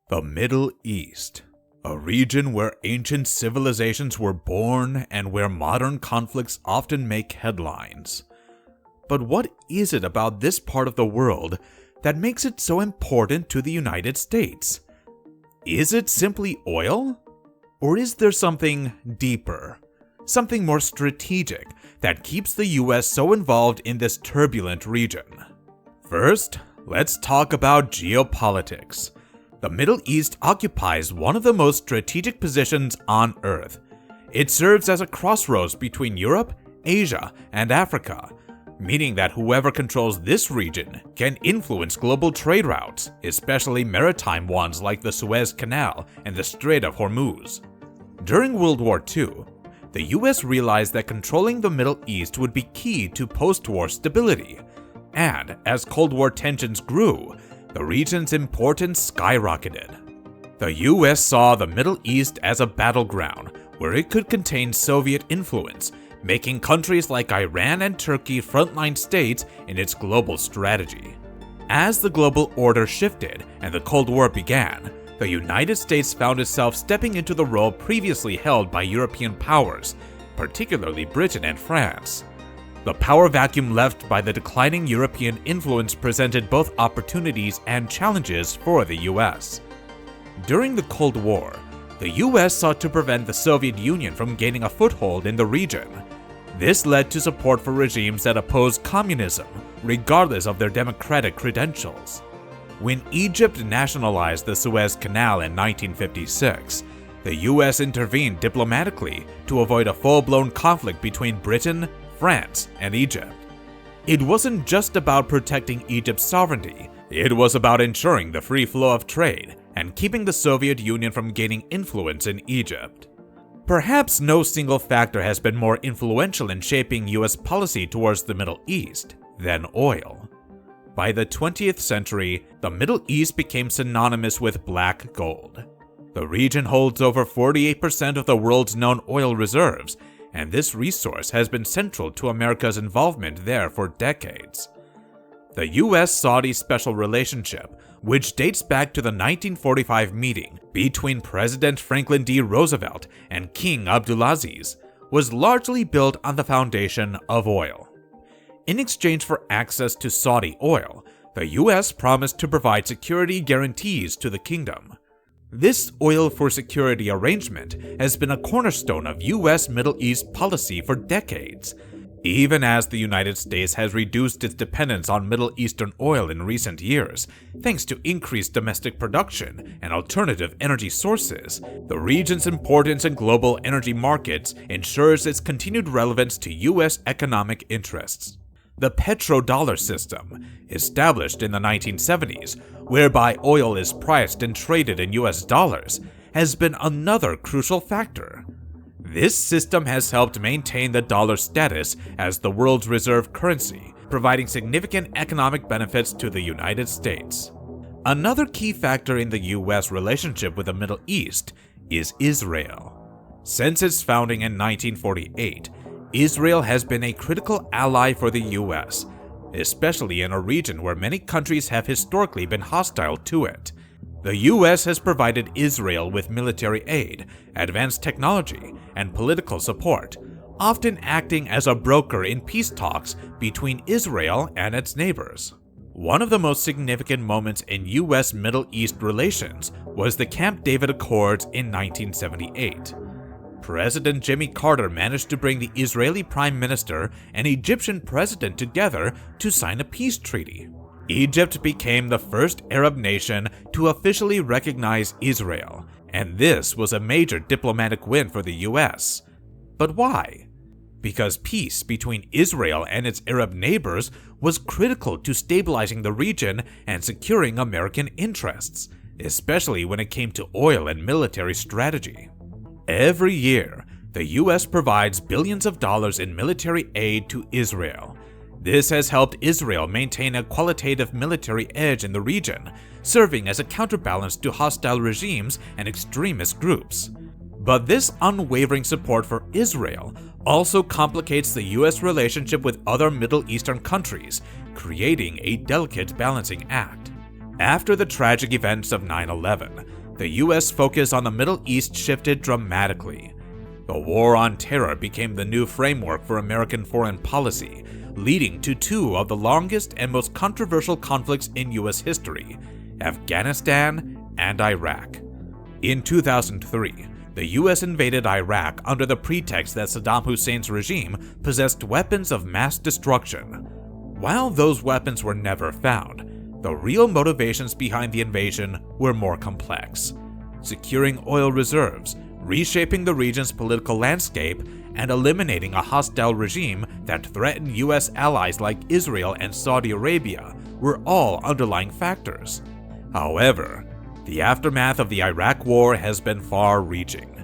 The Middle East, a region where ancient civilizations were born and where modern conflicts often make headlines. But what is it about this part of the world that makes it so important to the United States? Is it simply oil? Or is there something deeper, something more strategic that keeps the US so involved in this turbulent region? First, let's talk about geopolitics. The Middle East occupies one of the most strategic positions on Earth. It serves as a crossroads between Europe, Asia, and Africa, meaning that whoever controls this region can influence global trade routes, especially maritime ones like the Suez Canal and the Strait of Hormuz. During World War II, the US realized that controlling the Middle East would be key to post-war stability, and as Cold War tensions grew, the region's importance skyrocketed. The US saw the Middle East as a battleground where it could contain Soviet influence, making countries like Iran and Turkey frontline states in its global strategy. As the global order shifted and the Cold War began, the United States found itself stepping into the role previously held by European powers, particularly Britain and France. The power vacuum left by the declining European influence presented both opportunities and challenges for the US. During the Cold War, the US sought to prevent the Soviet Union from gaining a foothold in the region. This led to support for regimes that opposed communism, regardless of their democratic credentials. When Egypt nationalized the Suez Canal in 1956, the US intervened diplomatically to avoid a full-blown conflict between Britain, France, and Egypt. It wasn't just about protecting Egypt's sovereignty, it was about ensuring the free flow of trade and keeping the Soviet Union from gaining influence in Egypt. Perhaps no single factor has been more influential in shaping US policy towards the Middle East than oil. By the 20th century, the Middle East became synonymous with black gold. The region holds over 48% of the world's known oil reserves, and this resource has been central to America's involvement there for decades. The US-Saudi special relationship, which dates back to the 1945 meeting between President Franklin D. Roosevelt and King Abdulaziz, was largely built on the foundation of oil. In exchange for access to Saudi oil, the US promised to provide security guarantees to the kingdom. This oil for security arrangement has been a cornerstone of US Middle East policy for decades, even as the United States has reduced its dependence on Middle Eastern oil in recent years, thanks to increased domestic production and alternative energy sources. The region's importance in global energy markets ensures its continued relevance to US economic interests. The petrodollar system, established in the 1970s, whereby oil is priced and traded in US dollars, has been another crucial factor. This system has helped maintain the dollar status as the world's reserve currency, providing significant economic benefits to the United States. Another key factor in the US relationship with the Middle East is Israel. Since its founding in 1948, Israel has been a critical ally for the US, especially in a region where many countries have historically been hostile to it. The US has provided Israel with military aid, advanced technology, and political support, often acting as a broker in peace talks between Israel and its neighbors. One of the most significant moments in US Middle East relations was the Camp David Accords in 1978. President Jimmy Carter managed to bring the Israeli Prime Minister and Egyptian President together to sign a peace treaty. Egypt became the first Arab nation to officially recognize Israel, and this was a major diplomatic win for the US. But why? Because peace between Israel and its Arab neighbors was critical to stabilizing the region and securing American interests, especially when it came to oil and military strategy. Every year, the US provides billions of dollars in military aid to Israel. This has helped Israel maintain a qualitative military edge in the region, serving as a counterbalance to hostile regimes and extremist groups. But this unwavering support for Israel also complicates the US relationship with other Middle Eastern countries, creating a delicate balancing act. After the tragic events of 9/11, the US focus on the Middle East shifted dramatically. The war on terror became the new framework for American foreign policy, leading to two of the longest and most controversial conflicts in US history, Afghanistan and Iraq. In 2003, the US invaded Iraq under the pretext that Saddam Hussein's regime possessed weapons of mass destruction. While those weapons were never found, the real motivations behind the invasion were more complex: securing oil reserves, reshaping the region's political landscape, and eliminating a hostile regime that threatened US allies like Israel and Saudi Arabia were all underlying factors. However, the aftermath of the Iraq War has been far-reaching.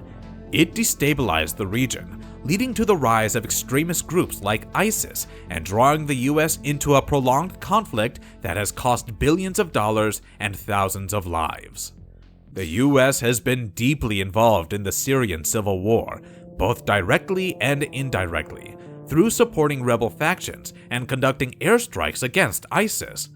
It destabilized the region, leading to the rise of extremist groups like ISIS and drawing the US into a prolonged conflict that has cost billions of dollars and thousands of lives. The US has been deeply involved in the Syrian civil war, both directly and indirectly, through supporting rebel factions and conducting airstrikes against ISIS.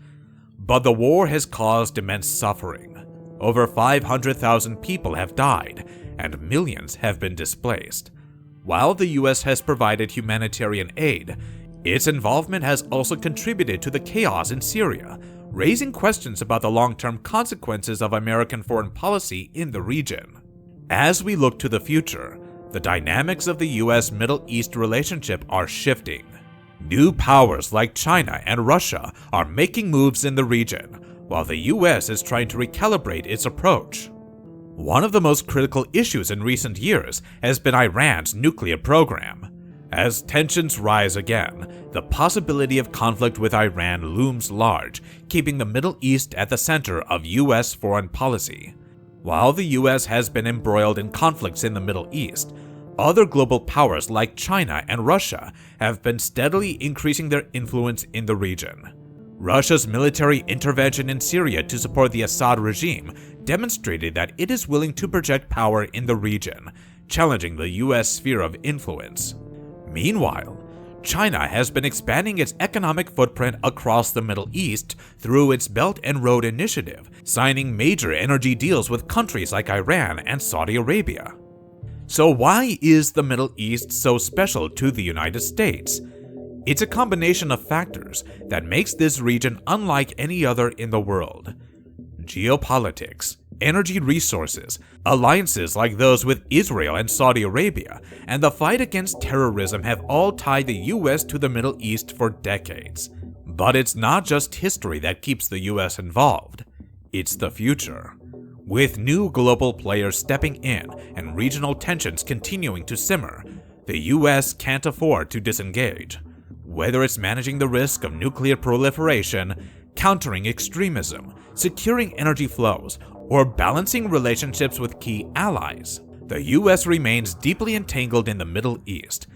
But the war has caused immense suffering. Over 500,000 people have died, and millions have been displaced. While the US has provided humanitarian aid, its involvement has also contributed to the chaos in Syria, raising questions about the long-term consequences of American foreign policy in the region. As we look to the future, the dynamics of the US-Middle East relationship are shifting. New powers like China and Russia are making moves in the region, while the US is trying to recalibrate its approach. One of the most critical issues in recent years has been Iran's nuclear program. As tensions rise again, the possibility of conflict with Iran looms large, keeping the Middle East at the center of US foreign policy. While the US has been embroiled in conflicts in the Middle East, other global powers like China and Russia have been steadily increasing their influence in the region. Russia's military intervention in Syria to support the Assad regime demonstrated that it is willing to project power in the region, challenging the US sphere of influence. Meanwhile, China has been expanding its economic footprint across the Middle East through its Belt and Road Initiative, signing major energy deals with countries like Iran and Saudi Arabia. So why is the Middle East so special to the United States? It's a combination of factors that makes this region unlike any other in the world. Geopolitics, energy resources, alliances like those with Israel and Saudi Arabia, and the fight against terrorism have all tied the US to the Middle East for decades. But it's not just history that keeps the US involved, it's the future. With new global players stepping in and regional tensions continuing to simmer, the US can't afford to disengage. Whether it's managing the risk of nuclear proliferation, countering extremism, securing energy flows, or balancing relationships with key allies, the US remains deeply entangled in the Middle East.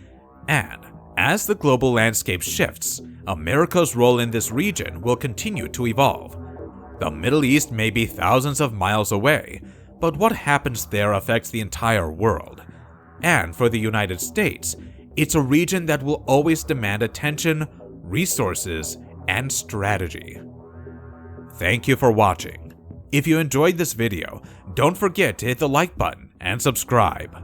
And as the global landscape shifts, America's role in this region will continue to evolve. The Middle East may be thousands of miles away, but what happens there affects the entire world. And for the United States, it's a region that will always demand attention, resources, and strategy. Thank you for watching. If you enjoyed this video, don't forget to hit the like button and subscribe.